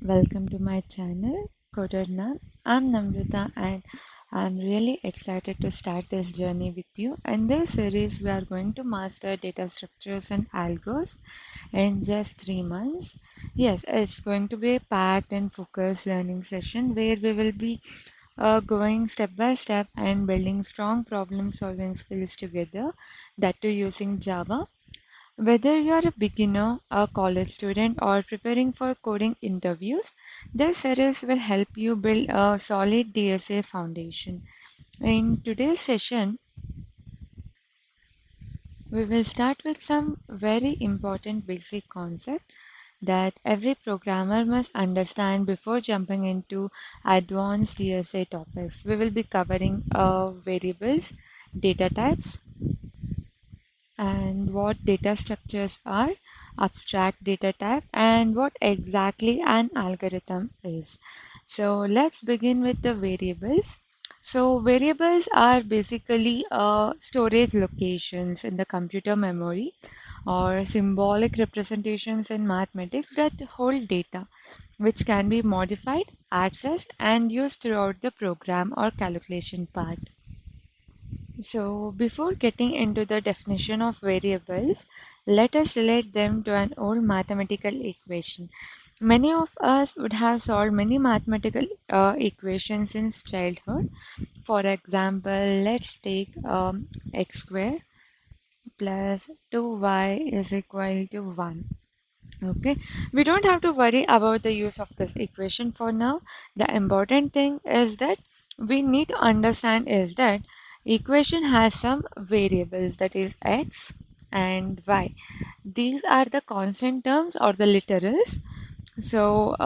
Welcome to my channel, Coderna. I'm Namrita and I'm really excited to start this journey with you. In this series, we are going to master data structures and algos in just 3 months. Yes, it's going to be a packed and focused learning session where we will be going step by step and building strong problem solving skills together, that too using Java. Whether you're a beginner, a college student, or preparing for coding interviews, this series will help you build a solid DSA foundation. In today's session, we will start with some very important basic concept that every programmer must understand before jumping into advanced DSA topics. We will be covering variables, data types, and what data structures are, abstract data type, and what exactly an algorithm is. So let's begin with the variables. So variables are basically storage locations in the computer memory or symbolic representations in mathematics that hold data which can be modified, accessed, and used throughout the program or calculation part. So, before getting into the definition of variables, let us relate them to an old mathematical equation. Many of us would have solved many mathematical equations since childhood. For example, let's take x squared plus 2y is equal to 1. Okay, we don't have to worry about the use of this equation for now. The important thing is that we need to understand is that equation has some variables, that is x and y. These are the constant terms or the literals. So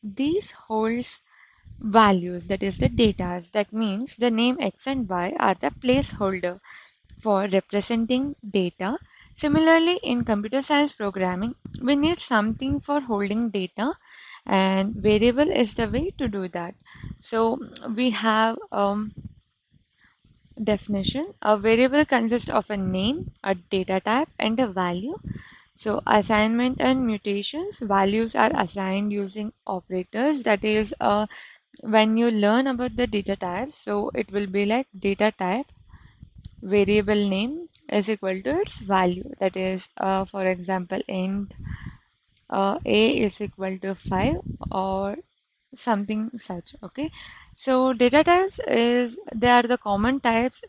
these holds values, that is the datas. That means the name x and y are the placeholder for representing data. Similarly, in computer science programming, we need something for holding data, and variable is the way to do that. So we have definition. A variable consists of a name, a data type, and a value. So assignment and mutations, values are assigned using operators. That is, when you learn about the data types, so it will be like data type variable name is equal to its value. That is, for example, int a is equal to 5 or something such. Okay, so data types is they are the common types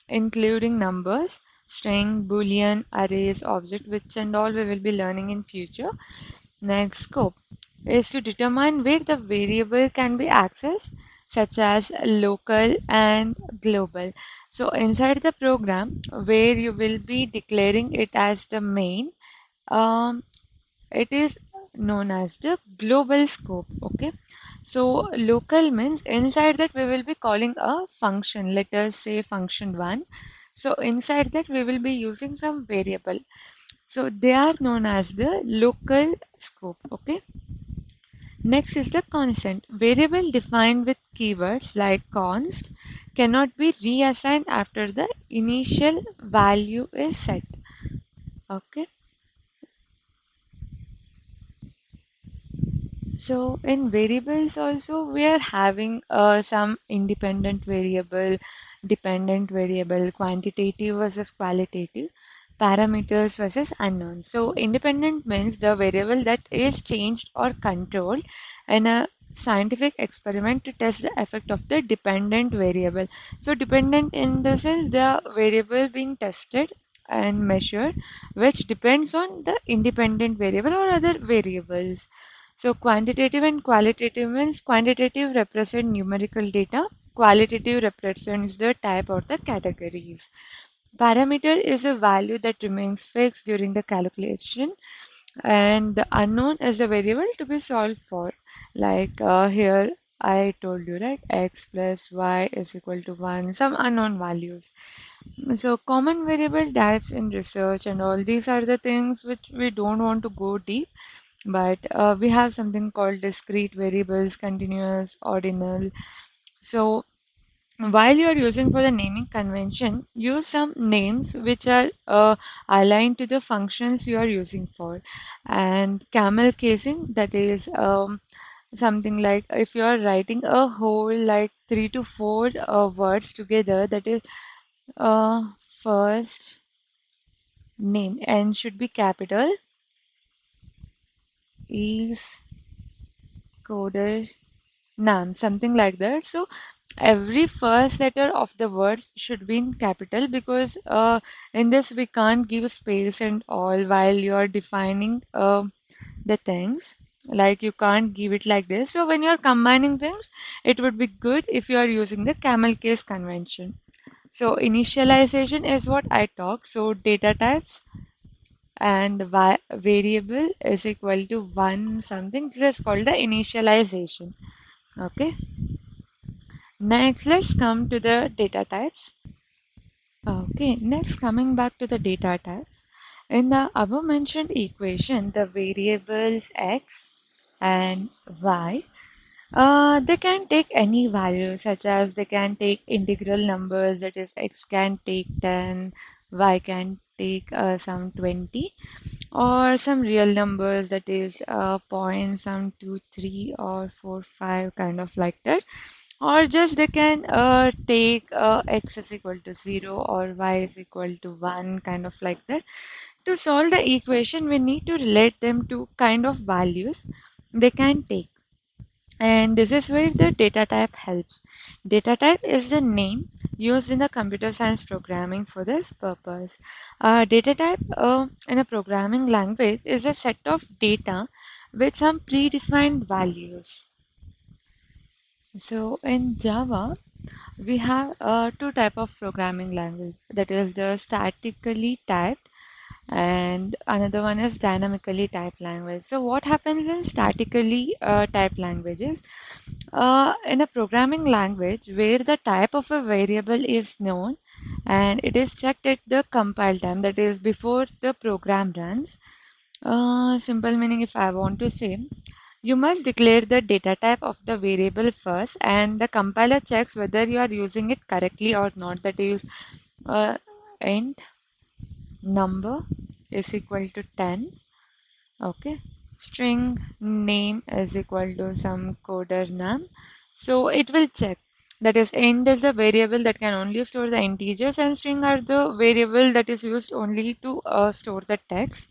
including numbers, string, boolean, arrays, object, which and all we will be learning in future. Next, scope is to determine where the variable can be accessed, such as local and global. So inside the program, where you will be declaring it as the main, um, it is known as the global scope. Okay, so local means inside that we will be calling a function. Let us say function 1. So inside that we will be using some variable. So they are known as the local scope. Okay. Next is the constant. Variable defined with keywords like const cannot be reassigned after the initial value is set. Okay. So in variables also we are having some independent variable, dependent variable, quantitative versus qualitative, parameters versus unknown. So independent means the variable that is changed or controlled in a scientific experiment to test the effect of the dependent variable. So dependent in the sense the variable being tested and measured which depends on the independent variable or other variables. So quantitative and qualitative means quantitative represent numerical data, qualitative represents the type or the categories. Parameter is a value that remains fixed during the calculation, and the unknown is the variable to be solved for. Like here I told you, right, x plus y is equal to 1, some unknown values. So common variable types in research and all these are the things which we don't want to go deep, but we have something called discrete variables, continuous, ordinal. So while you are using for the naming convention, use some names which are aligned to the functions you are using for. And camel casing, that is something like if you are writing a whole like three to four words together, that is first name and should be capital is coded nam, something like that. So every first letter of the words should be in capital because in this we can't give space and all while you are defining the things. Like you can't give it like this. So when you're combining things, it would be good if you are using the camel case convention. So initialization is what I talk. So data types and variable is equal to one something. This is called the initialization. Okay. Next, let's come to the data types. Okay, next coming back to the data types. In the above mentioned equation, the variables x and y, they can take any value, such as they can take integral numbers, that is x can take 10, y can take some 20, or some real numbers, that is point some 2, 3, or 4, 5, kind of like that. Or just they can take x is equal to 0 or y is equal to 1, kind of like that. To solve the equation, we need to relate them to kind of values they can take. And this is where the data type helps. Data type is the name used in the computer science programming for this purpose. Data type in a programming language is a set of data with some predefined values. So in Java, we have two type of programming language, that is the statically typed and another one is dynamically typed language. So what happens in statically typed languages? In a programming language where the type of a variable is known and it is checked at the compile time, that is before the program runs. Simple meaning, if I want to say, you must declare the data type of the variable first, and the compiler checks whether you are using it correctly or not. That is, int number is equal to 10. Okay. String name is equal to some coder name. So it will check. That is, int is the variable that can only store the integers, and string are the variable that is used only to store the text.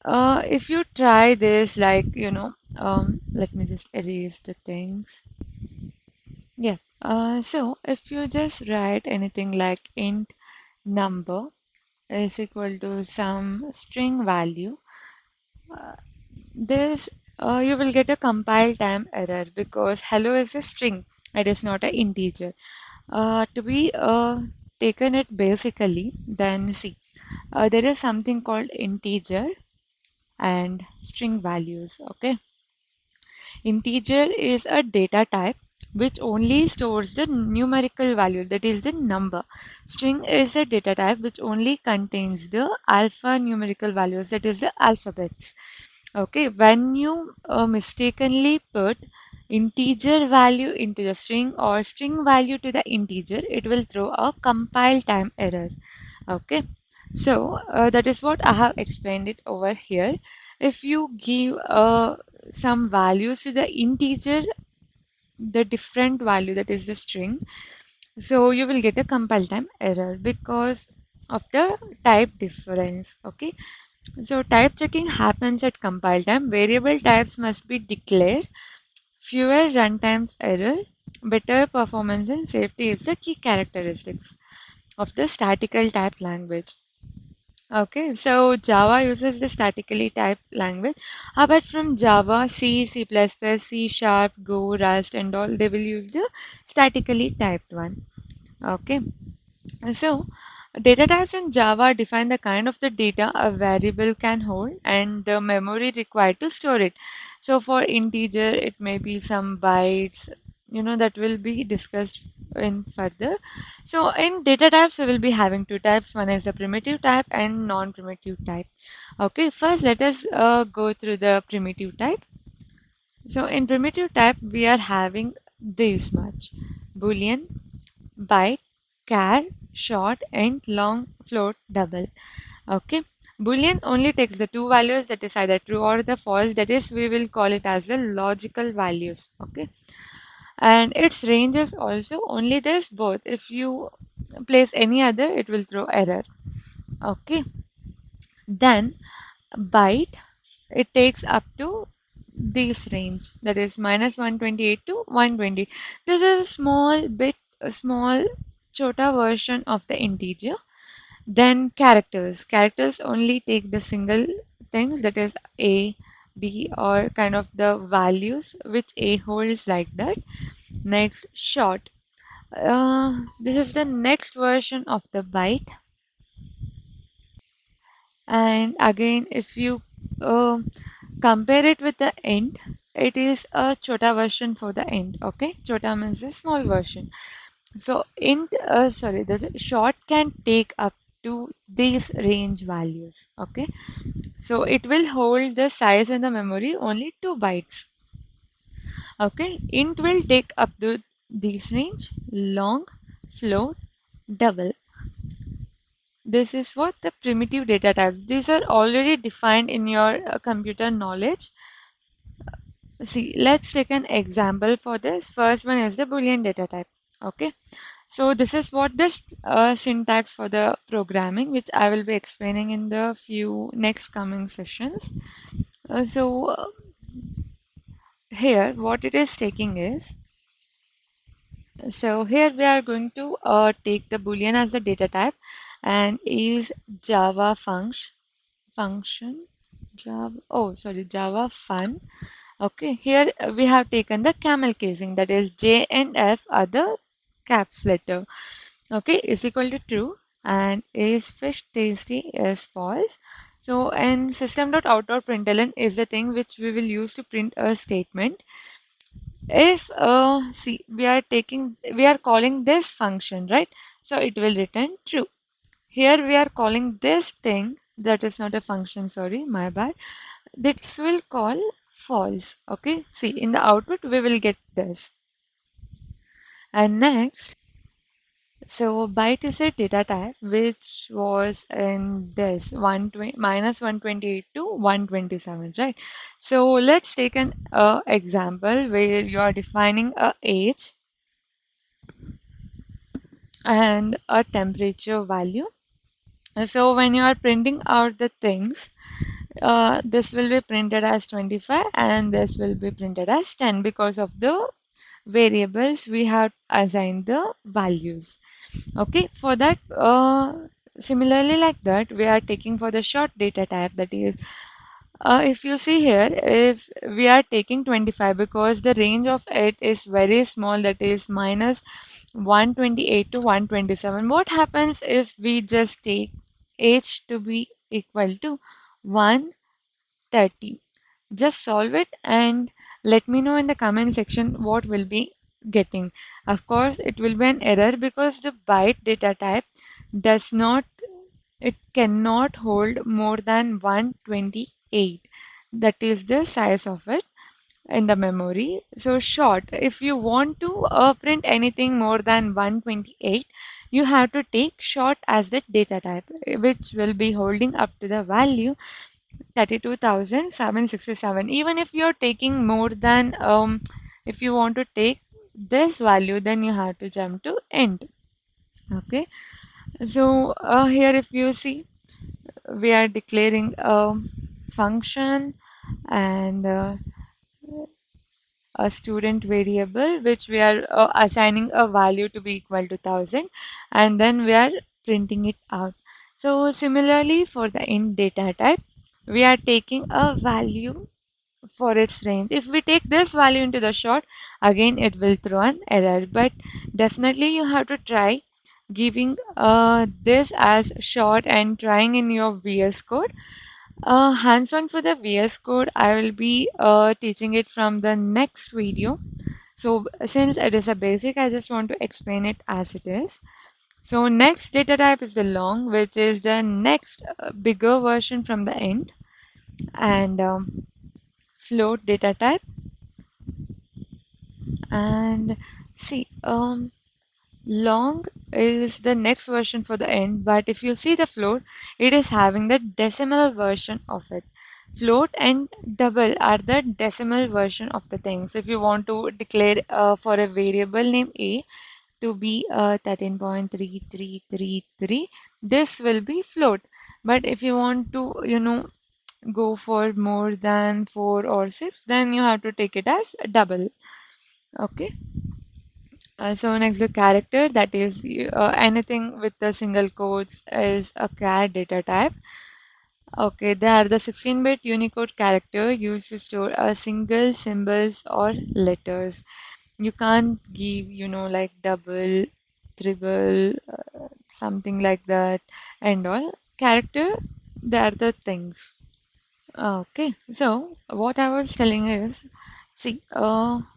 If you try this, like, let me just erase the things. Yeah. So if you just write anything like int number is equal to some string value, this you will get a compile time error because hello is a string. It is not an integer. To be taken it basically, then see, there is something called integer and string values. Okay. Integer is a data type which only stores the numerical value, that is the number. String is a data type which only contains the alphanumerical values, that is the alphabets. Okay, when you mistakenly put integer value into the string or string value to the integer, it will throw a compile time error. Okay, so that is what I have explained it over here. If you give some values to the integer, the different value, that is the string, so you will get a compile time error because of the type difference. Okay, so type checking happens at compile time. Variable types must be declared. Fewer runtimes error, better performance and safety is the key characteristics of the statical type language. Okay, so Java uses the statically typed language. Apart from Java, C, C++, C Sharp, Go, Rust, and all, they will use the statically typed one. Okay, so data types in Java define the kind of the data a variable can hold and the memory required to store it. So for integer, it may be some bytes, that will be discussed in further. So in data types, we will be having two types. One is a primitive type and non-primitive type. Okay, first let us go through the primitive type. So in primitive type, we are having this much: Boolean, byte, char, short, int, long, float, double. Okay. Boolean only takes the two values, that is either true or the false, that is we will call it as the logical values. Okay. And its range is also only this both. If you place any other, it will throw error. Okay. Then byte, it takes up to this range, that is minus 128 to 120. This is a small bit, a small chota version of the integer. Then characters only take the single things, that is a, b, or kind of the values which a holds, like that. Next, short, this is the next version of the byte. And again, if you uh, compare it with the int, it is a chota version for the int. Okay, chota means a small version. So the short can take up to these range values. Okay, so it will hold the size in the memory only 2 bytes. Okay, int will take up to this range, long, float, double. This is what the primitive data types. These are already defined in your computer knowledge. See, let's take an example for this. First one is the Boolean data type. Okay, so this is what this syntax for the programming, which I will be explaining in the few next coming sessions. Here, what it is taking is, so here we are going to take the Boolean as the data type, and is Java function Java, oh sorry, Java fun. Okay, here we have taken the camel casing, that is J and F are the caps letter. Okay, is equal to true, and is fish tasty is false. So, and system.out.println is the thing which we will use to print a statement. If see, we are calling this function, right? So it will return true. Here we are calling this thing, that is not a function, sorry, my bad. This will call false. Okay, see, in the output we will get this. And next, so byte is a data type which was in this 120 minus 128 to 127, right? So let's take an example where you are defining a age and a temperature value. So when you are printing out the things, this will be printed as 25 and this will be printed as 10 because of the variables we have assigned the values. Okay, for that, similarly like that, we are taking for the short data type, that is, if you see here, if we are taking 25 because the range of it is very small, that is minus 128 to 127. What happens if we just take h to be equal to 130? Just solve it and let me know in the comment section what will be getting. Of course, it will be an error because the byte data type does not, it cannot hold more than 128. That is the size of it in the memory. So short, if you want to print anything more than 128, you have to take short as the data type, which will be holding up to the value 32,767. Even if you're taking more than, if you want to take this value, then you have to jump to int. Okay, so here if you see, we are declaring a function and a student variable which we are assigning a value to be equal to 1000, and then we are printing it out. So similarly for the int data type, we are taking a value for its range. If we take this value into the short, again it will throw an error, but definitely you have to try giving this as short and trying in your VS Code. Hands-on for the VS Code, I will be teaching it from the next video. So since it is a basic, I just want to explain it as it is. So next data type is the long, which is the next bigger version from the int, and float data type. And see, Long is the next version for the end, but if you see the float, it is having the decimal version of it. Float and double are the decimal version of the things. If you want to declare for a variable name A to be 13.3333, this will be float. But if you want to, go for more than 4 or 6, then you have to take it as double. Okay. So next the character, that is anything with the single quotes is a char data type. Okay, they are the 16-bit Unicode character used to store a single symbols or letters. You can't give, like double, triple, something like that and all. Character, they are the things. Okay, so what I was telling is, see,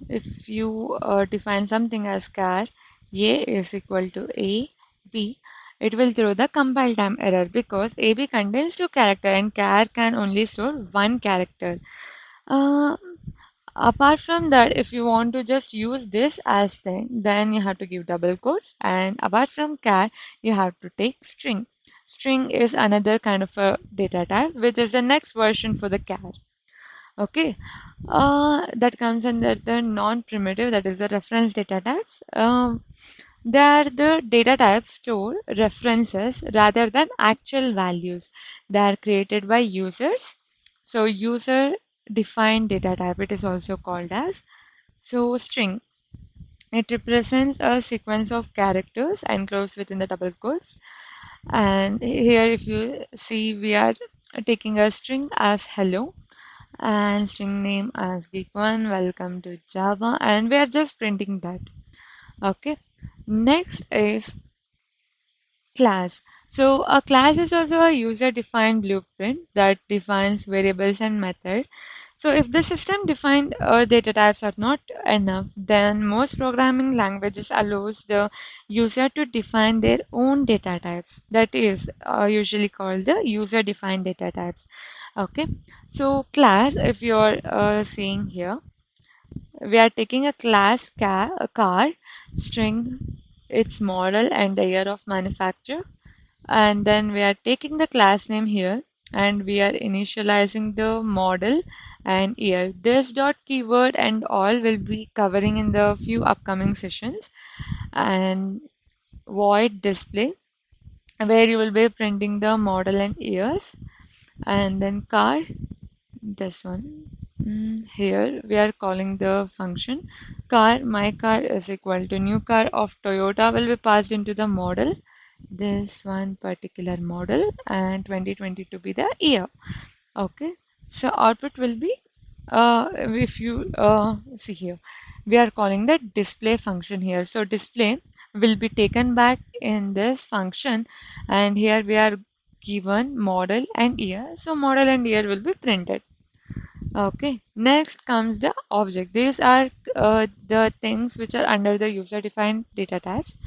if you define something as char, A is equal to A, B, it will throw the compile time error because AB contains two character and char can only store one character. Uh, Apart from that, if you want to just use this as thing, then you have to give double quotes. And apart from char, you have to take string. String is another kind of a data type, which is the next version for the char. Okay, that comes under the non-primitive, that is the reference data types. They are the data types store references rather than actual values. They are created by users. So user defined data type, it is also called as. So string, it represents a sequence of characters enclosed within the double quotes. And here if you see, we are taking a string as hello and string name as geek1, welcome to Java, and we are just printing that. Okay. Next is class. So a class is also a user-defined blueprint that defines variables and methods. So if the system defined data types are not enough, then most programming languages allows the user to define their own data types. That is usually called the user-defined data types. Okay. So class, if you're seeing here, we are taking a a car, string, its model and the year of manufacture, and then we are taking the class name here and we are initializing the model and year. This dot keyword and all will be covering in the few upcoming sessions, and void display where you will be printing the model and years, and then car, this one. Here we are calling the function car. My car is equal to new car of Toyota will be passed into the model, this one particular model, and 2020 to be the year. Okay, so output will be if you see here, we are calling the display function here. So display will be taken back in this function, and here we are given model and year. So model and year will be printed. Okay, next comes the object. These are the things which are under the user-defined data types.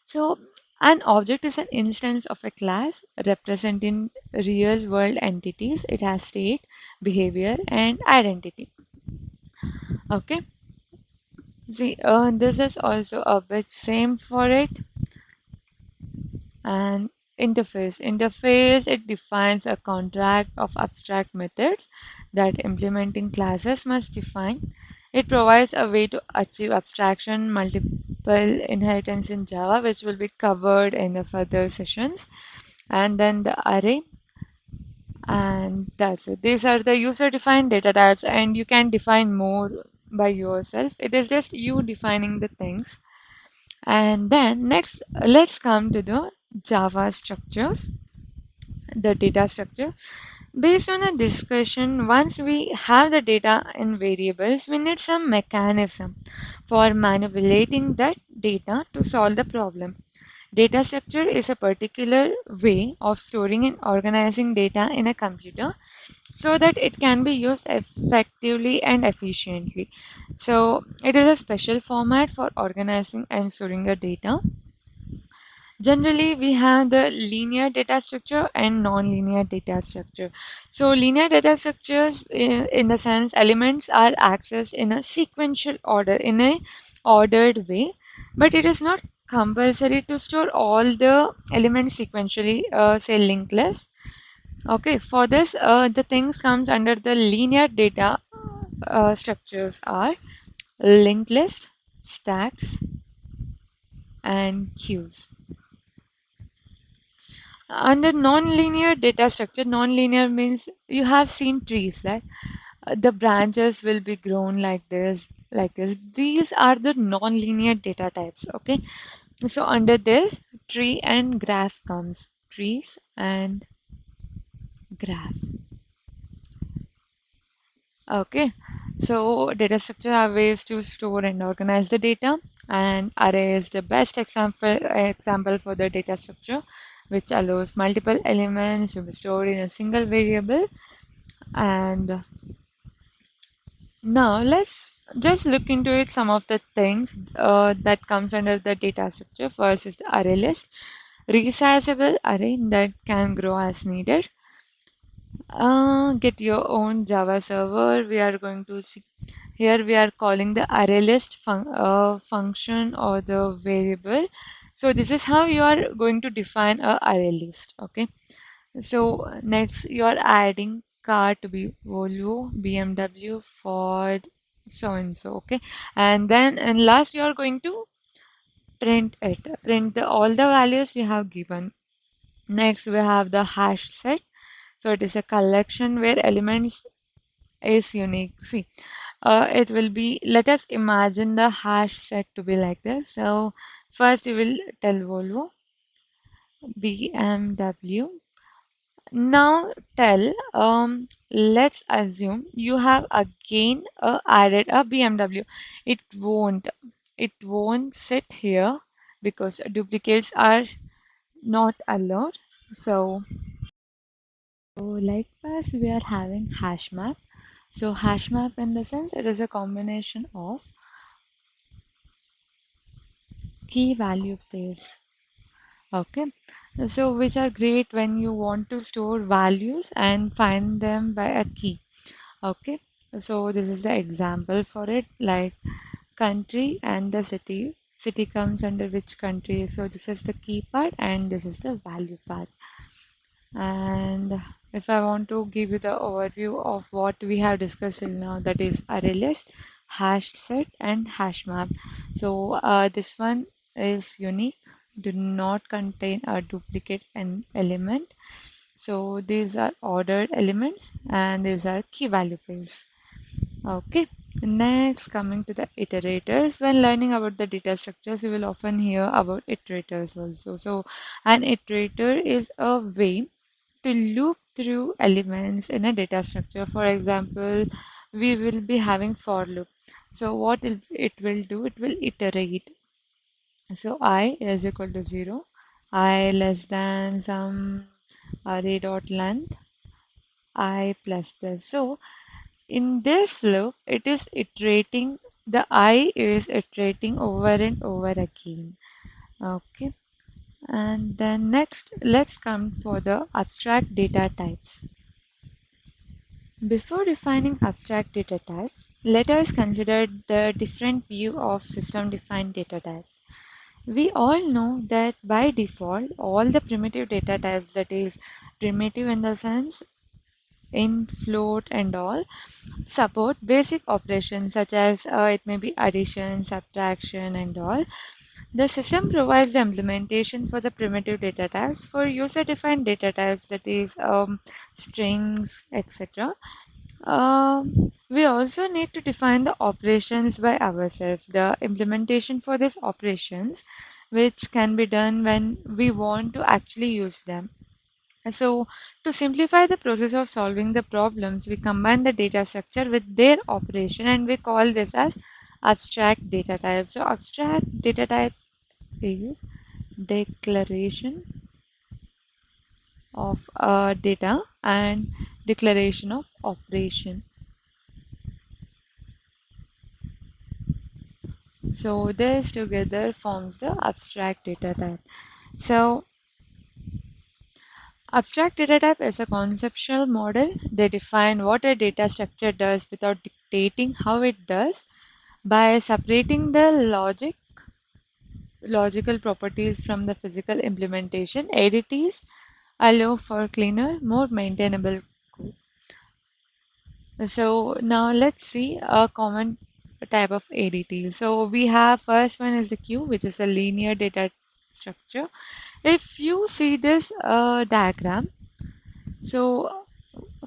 So an object is an instance of a class representing real-world entities. It has state, behavior, and identity. Okay, see, this is also a bit same for it. And interface, it defines a contract of abstract methods that implementing classes must define. It provides a way to achieve abstraction multiple inheritance in Java, which will be covered in the further sessions. And then the array, and that's it. These are the user defined data types, and you can define more by yourself. It is just you defining the things. And then next, let's come to the Java structures, the data structure. Based on a discussion, once we have the data in variables, we need some mechanism for manipulating that data to solve the problem. Data structure is a particular way of storing and organizing data in a computer so that it can be used effectively and efficiently. So it is a special format for organizing and storing the data. Generally, we have the linear data structure and non-linear data structure. So linear data structures, in the sense, elements are accessed in a sequential order, in a ordered way, but it is not compulsory to store all the elements sequentially, say linked list. Okay, for this, the things comes under the linear data structures are linked list, stacks, and queues. Under non-linear data structure, non-linear means you have seen trees, right? The branches will be grown like this, like this. These are the non-linear data types, okay? So under this, tree and graph comes. Trees and graph. Okay, so data structure are ways to store and organize the data, and array is the best example for the data structure, which allows multiple elements to be stored in a single variable. And now let's just look into it some of the things that comes under the data structure. First is the array list, resizable array that can grow as needed. Get your own Java server. We are going to see here we are calling the array list function or the variable. So this is how you are going to define a array list. Okay. So next you are adding car to be Volvo, BMW, Ford, so and so. Okay. And then and last you are going to print it. Print all the values you have given. Next we have the hash set. So it is a collection where elements is unique. See, it will be, let us imagine the hash set to be like this. So first you will tell Volvo, BMW. Now tell, let's assume you have again added a BMW. It won't, it won't sit here because duplicates are not allowed. So likewise, we are having hash map. So hash map in the sense it is a combination of key value pairs. Okay, so which are great when you want to store values and find them by a key. Okay, so this is the example for it, like country and the city. City comes under which country? So this is the key part and this is the value part. And if I want to give you the overview of what we have discussed till now, that is array list, hash set, and hash map. So this one is unique, do not contain a duplicate an element. So these are ordered elements and these are key value pairs. Okay, next coming to the iterators. When learning about the data structures, you will often hear about iterators also. So an iterator is a way to loop through elements in a data structure. For example, we will be having for loop. So what it will do, it will iterate. So I is equal to 0, I less than some array dot length, I plus plus. So in this loop, it is iterating, the I is iterating over and over again. Okay. And then next, let's come for the abstract data types. Before defining abstract data types, let us consider the different view of system-defined data types. We all know that by default, all the primitive data types, that is primitive in the sense in float and all, support basic operations such as it may be addition, subtraction and all. The system provides the implementation for the primitive data types. For user-defined data types, that is strings, etc. We also need to define the operations by ourselves, the implementation for these operations, which can be done when we want to actually use them. So, to simplify the process of solving the problems, we combine the data structure with their operation and we call this as abstract data type. So, abstract data type is declaration of data and declaration of operation. So this together forms the abstract data type. So abstract data type is a conceptual model. They define what a data structure does without dictating how it does by separating the logic logical properties from the physical implementation. ADTs allow for cleaner, more maintainable code. So now let's see a common type of ADT. So we have first one is the queue, which is a linear data structure. If you see this diagram, so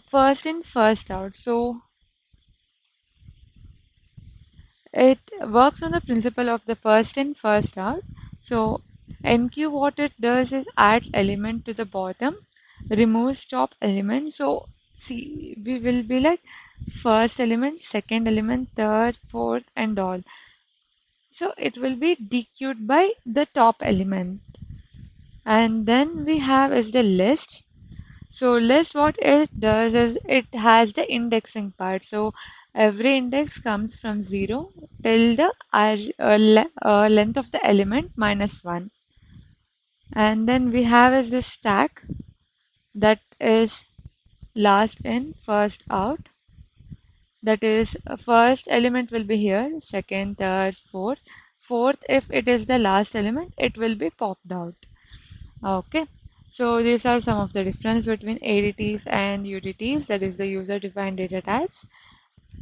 first in, first out. So it works on the principle of the first in, first out. So NQ, what it does is adds element to the bottom, removes top element. So see, we will be like first element, second element, third, fourth, and all. So it will be dequeued by the top element. And then we have is the list. So list, what it does is it has the indexing part. So every index comes from 0 till the length of the element minus 1. And then we have is the stack, that is last in, first out. That is first element will be here, second, third, fourth. Fourth, if it is the last element, it will be popped out. Okay, so these are some of the difference between ADTs and UDTs, that is the user-defined data types,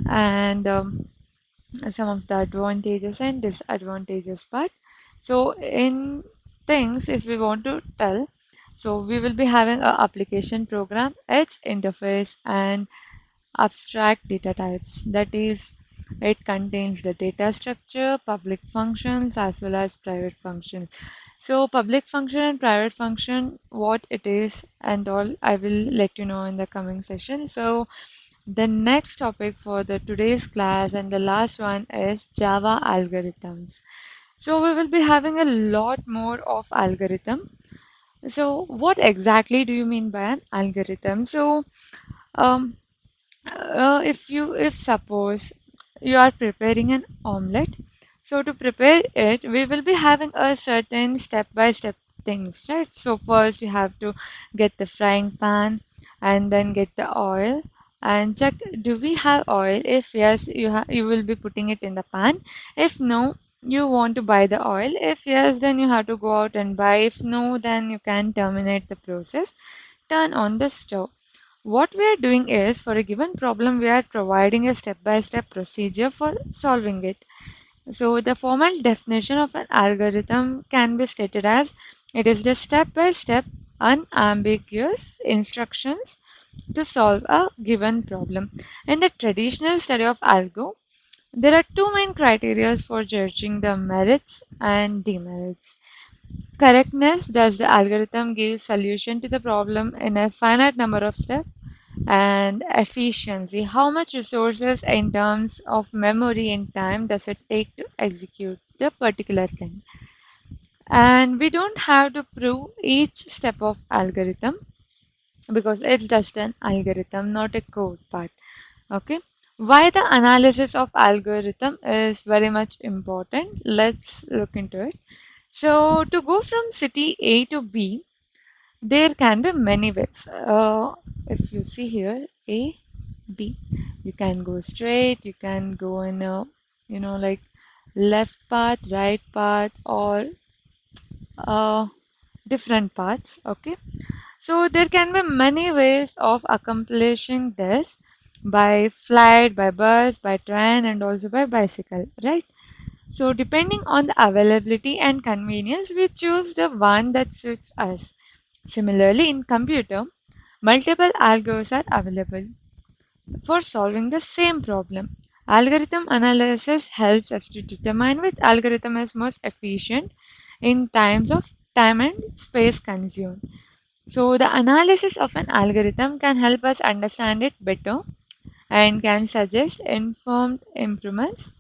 and some of the advantages and disadvantages part. So in things, if we want to tell, so we will be having a application program, its interface, and abstract data types. That is, it contains the data structure, public functions, as well as private functions. So public function and private function, what it is and all, I will let you know in the coming session. So the next topic for the today's class and the last one is Java algorithms. So we will be having a lot more of algorithm. So what exactly do you mean by an algorithm? So um, if suppose you are preparing an omelette, so to prepare it, we will be having a certain step-by-step things, right? So first you have to get the frying pan and then get the oil and check, do we have oil? If yes, you will be putting it in the pan. If no, you want to buy the oil. If yes, then you have to go out and buy. If no, then you can terminate the process, turn on the stove. What we are doing is, for a given problem, we are providing a step-by-step procedure for solving it. So the formal definition of an algorithm can be stated as it is the step-by-step unambiguous instructions to solve a given problem. In the traditional study of algo, there are two main criteria for judging the merits and demerits. Correctness, does the algorithm give solution to the problem in a finite number of steps? And efficiency, how much resources in terms of memory and time does it take to execute the particular thing? And we don't have to prove each step of algorithm because it's just an algorithm, not a code part. Okay, why the analysis of algorithm is very much important, let's look into it. So to go from city A to B, there can be many ways. If you see here, A, B, you can go straight, you can go in a, like left path, right path, or uh, different paths. Okay, so there can be many ways of accomplishing this by flight, by bus, by train, and also by bicycle, right? So depending on the availability and convenience, we choose the one that suits us. Similarly, in computer, multiple algos are available for solving the same problem. Algorithm analysis helps us to determine which algorithm is most efficient in times of time and space consumed. So the analysis of an algorithm can help us understand it better and can suggest informed improvements.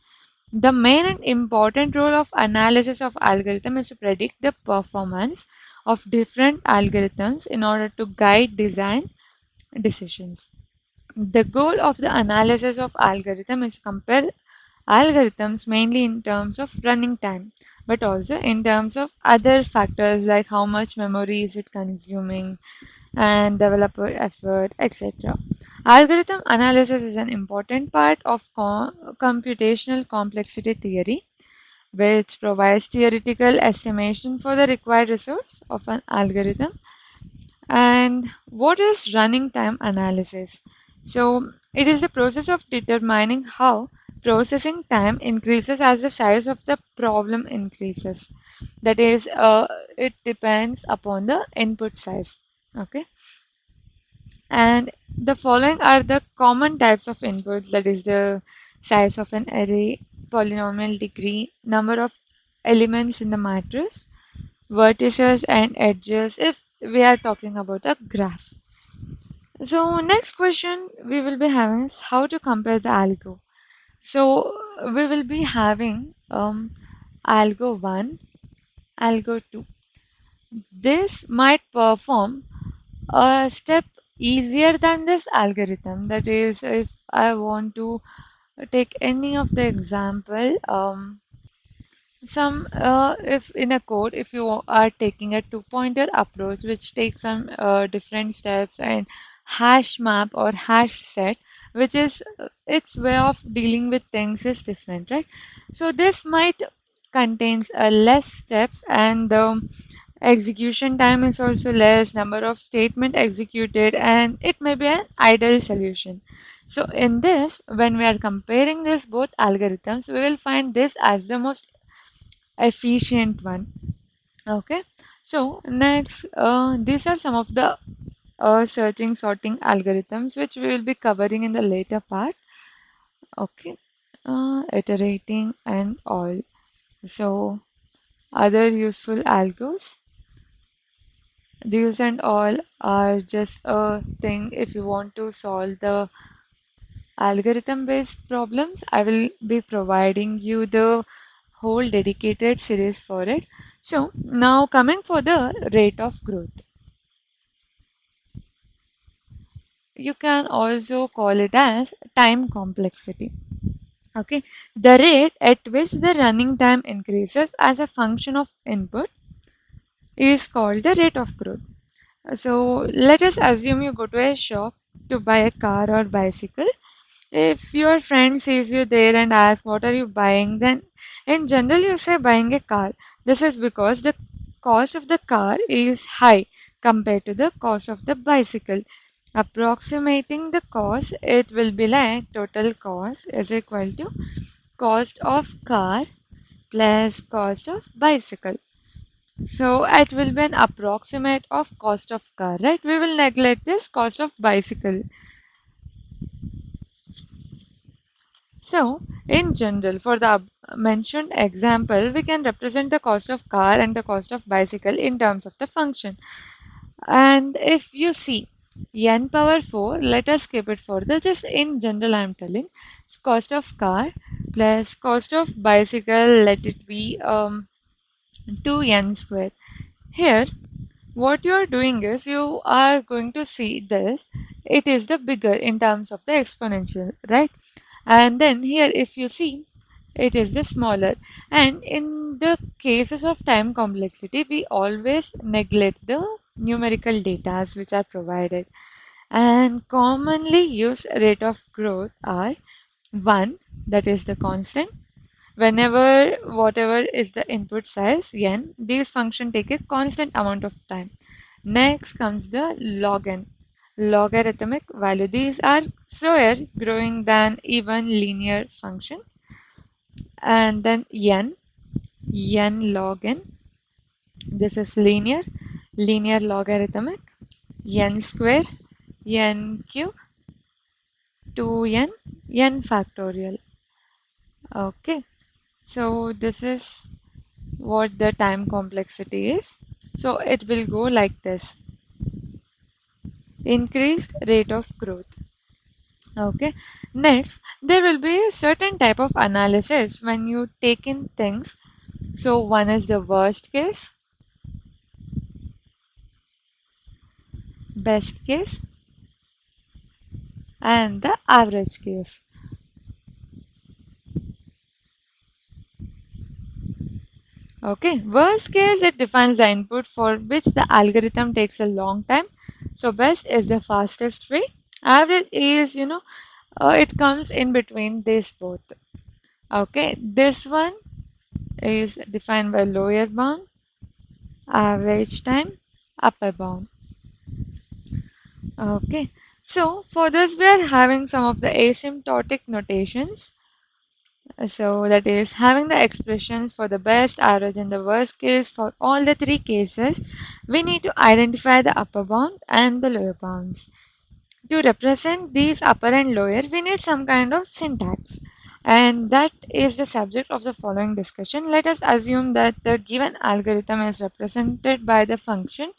The main and important role of analysis of algorithm is to predict the performance of different algorithms in order to guide design decisions. The goal of the analysis of algorithm is to compare algorithms mainly in terms of running time, but also in terms of other factors like how much memory is it consuming and developer effort, etc. Algorithm analysis is an important part of computational complexity theory. which provides theoretical estimation for the required resource of an algorithm. And what is running time analysis? So, it is the process of determining how processing time increases as the size of the problem increases. That is, it depends upon the input size. Okay, and the following are the common types of inputs, that is the size of an array, polynomial degree, number of elements in the matrix, vertices and edges if we are talking about a graph. So next question we will be having is how to compare the algo. So we will be having algo 1, algo 2. This might perform a step easier than this algorithm. That is, if I want to take any of the example, some if in a code, if you are taking a two-pointer approach, which takes some different steps and hash map or hash set, which is its way of dealing with things is different, right? So this might contains less steps and the execution time is also less, number of statement executed, and it may be an ideal solution. So in this, when we are comparing this both algorithms, we will find this as the most efficient one. Okay, so next, these are some of the searching sorting algorithms which we will be covering in the later part. Okay, iterating and all. So other useful algos, these and all are just a thing if you want to solve the algorithm based problems. I will be providing you the whole dedicated series for it. So now coming for the rate of growth. You can also call it as time complexity. Okay, the rate at which the running time increases as a function of input is called the rate of growth. So let us assume you go to a shop to buy a car or bicycle. If your friend sees you there and asks, what are you buying? Then, in general, you say buying a car. This is because the cost of the car is high compared to the cost of the bicycle. Approximating the cost, it will be like total cost is equal to cost of car plus cost of bicycle. So it will be an approximate of cost of car, right? We will neglect this cost of bicycle. So, in general, for the mentioned example, we can represent the cost of car and the cost of bicycle in terms of the function. And if you see n power 4, let us keep it for the just in general I am telling. It's cost of car plus cost of bicycle, let it be 2n square. Here, what you are doing is you are going to see this. It is the bigger in terms of the exponential, right? And then here, if you see, it is the smaller. And in the cases of time complexity, we always neglect the numerical data which are provided. And commonly used rate of growth are 1, that is the constant. Whenever whatever is the input size n, these function take a constant amount of time. Next comes the log n, logarithmic value. These are slower growing than even linear function. And then n log n. This is linear, linear logarithmic, n square, n cube, 2n, n factorial. Okay, so this is what the time complexity is. So it will go like this. Increased rate of growth. Okay. Next, there will be a certain type of analysis when you take in things. So one is the worst case, best case, and the average case. Okay. Worst case, it defines the input for which the algorithm takes a long time. So best is the fastest way. Average is, it comes in between these both. Okay. This one is defined by lower bound, average time, upper bound. Okay, so for this we are having some of the asymptotic notations. So that is having the expressions for the best, average, and the worst case for all the three cases. We need to identify the upper bound and the lower bounds. To represent these upper and lower, we need some kind of syntax. And that is the subject of the following discussion. Let us assume that the given algorithm is represented by the function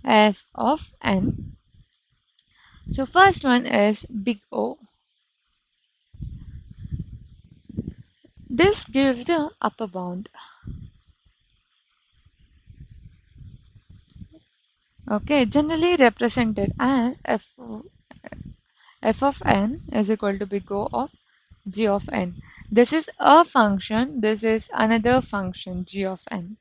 f of n. So first one is big O. This gives the upper bound. Okay, generally represented as f of n is equal to big O of g of n. This is a function, this is another function g of n.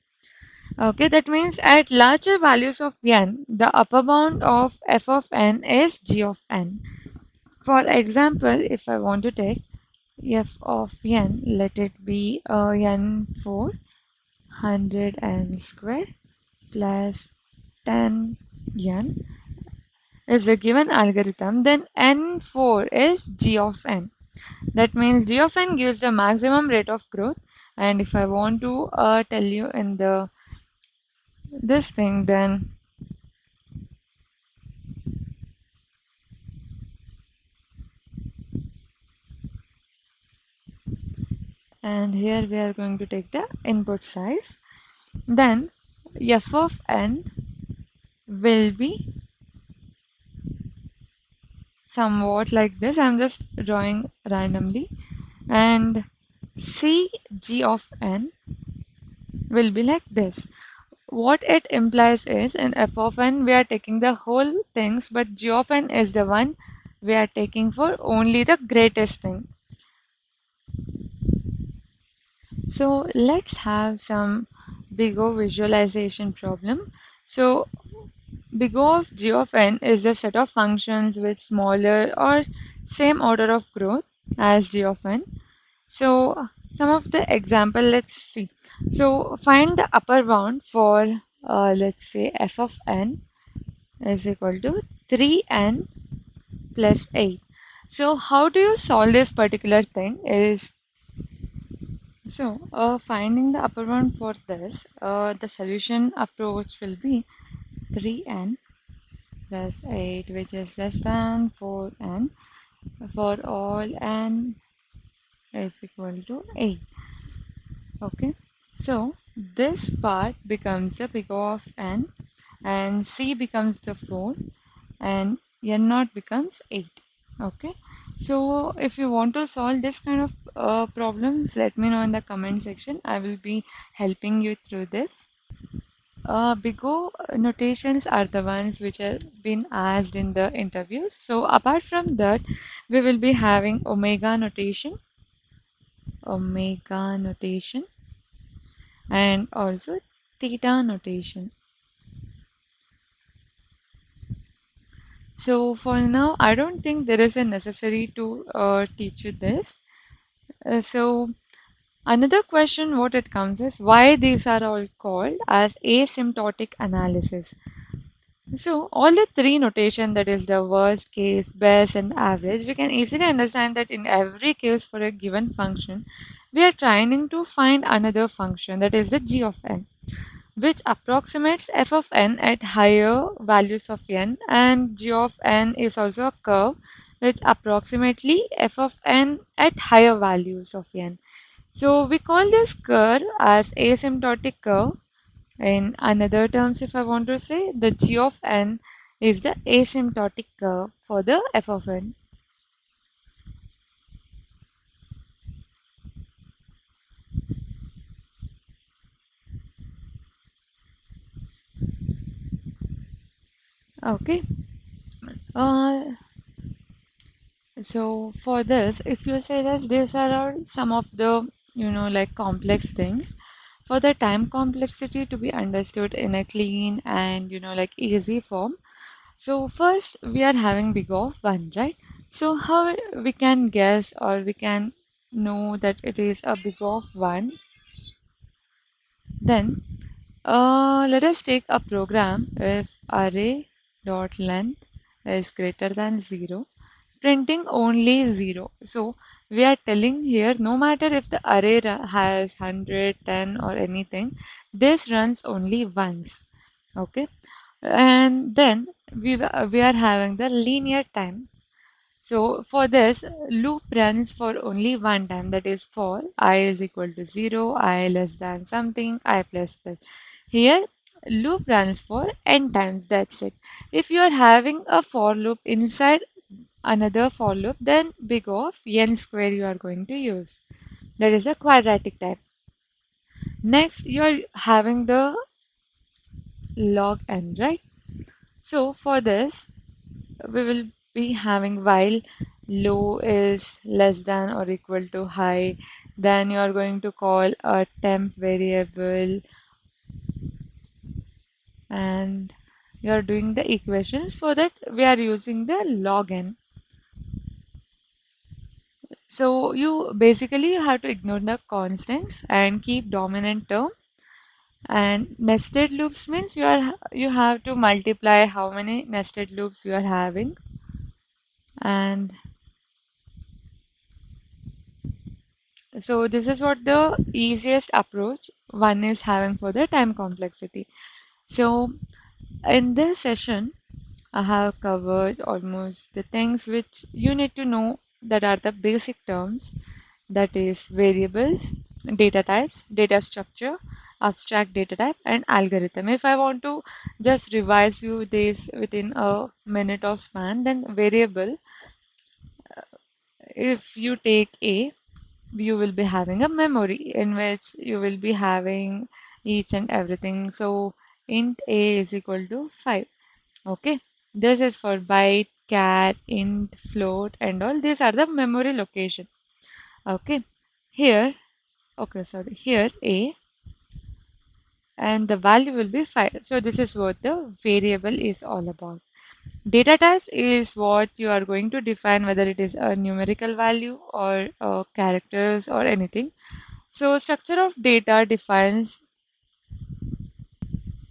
Okay, that means at larger values of n, the upper bound of f of n is g of n. For example, if I want to take f of n, let it be n for 100 n square plus 10 n is the given algorithm, then n4 is g of n. That means g of n gives the maximum rate of growth. And if I want to tell you in the this thing, then and here we are going to take the input size. Then f of n will be somewhat like this. I'm just drawing randomly. And c g of n will be like this. What it implies is in f of n we are taking the whole things, but g of n is the one we are taking for only the greatest thing. So let's have some big O visualization problem. So big O of g of n is the set of functions with smaller or same order of growth as g of n. So some of the example, let's see. So find the upper bound for let's say f of n is equal to 3n plus 8. So how do you solve this particular thing is finding the upper bound for this, the solution approach will be 3n plus 8, which is less than 4n for all n is equal to 8. Okay, so this part becomes the big O of n, and c becomes the 4, and n naught becomes 8. Okay, so if you want to solve this kind of problems, let me know in the comment section. I will be helping you through this. Big O notations are the ones which have been asked in the interviews. So apart from that, we will be having omega notation, and also theta notation. So for now, I don't think there is a necessary to teach you this. So another question what it comes is why these are all called as asymptotic analysis. So all the three notation, that is the worst case, best and average, we can easily understand that in every case for a given function, we are trying to find another function, that is the g of n, which approximates f of n at higher values of n, and g of n is also a curve which approximately f of n at higher values of n. So we call this curve as asymptotic curve. In another terms, if I want to say, the g of n is the asymptotic curve for the f of n. Okay. Uh, so for this, if you say that these are all some of the, like complex things, for the time complexity to be understood in a clean and, like easy form. So first we are having big of 1, right? So how we can guess or we can know that it is a big of 1? Then let us take a program if array dot length is greater than 0, printing only 0. So we are telling here no matter if the array has 100, 10 or anything, this runs only once. Okay. And then we are having the linear time. So for this, loop runs for only one time, that is for I is equal to 0, I less than something, I plus plus. Here, loop runs for n times, that's it. If you are having a for loop inside another for loop, then big of n square you are going to use. That is a quadratic type. Next, you are having the log n, right? So for this, we will be having while low is less than or equal to high, then you are going to call a temp variable and you are doing the equations. For that we are using the log n. So you basically you have to ignore the constants and keep dominant term. And nested loops means you have to multiply how many nested loops you are having. And so this is what the easiest approach one is having for the time complexity. So in this session, I have covered almost the things which you need to know, that are the basic terms, that is variables, data types, data structure, abstract data type, and algorithm. If I want to just revise you this within a minute of span, then variable, if you take A, you will be having a memory in which you will be having each and everything. So int a is equal to 5. Okay. This is for byte, char, int, float, and all. These are the memory location. Okay. Here, okay, sorry, here a and the value will be 5. So this is what the variable is all about. Data types is what you are going to define whether it is a numerical value or characters or anything. So structure of data defines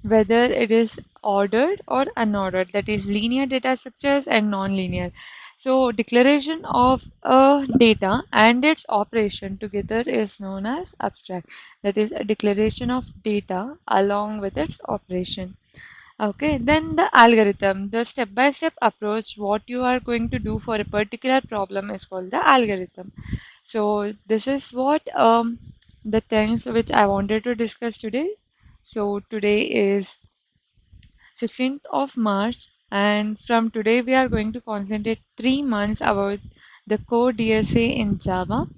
whether it is ordered or unordered, that is linear data structures and non-linear. So declaration of a data and its operation together is known as abstract. That is a declaration of data along with its operation. Okay, then the algorithm, the step-by-step approach, what you are going to do for a particular problem is called the algorithm. So this is what the things which I wanted to discuss today. So today is 16th of March, and from today we are going to concentrate 3 months about the core DSA in Java.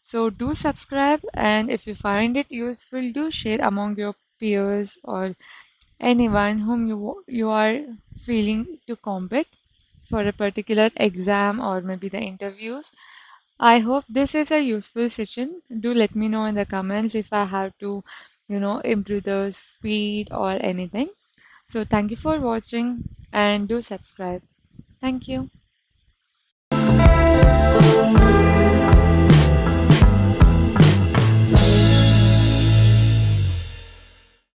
So do subscribe, and if you find it useful, do share among your peers or anyone whom you are feeling to compete for a particular exam or maybe the interviews. I hope this is a useful session. Do let me know in the comments if I have to, improve the speed or anything. So thank you for watching and do subscribe. Thank you.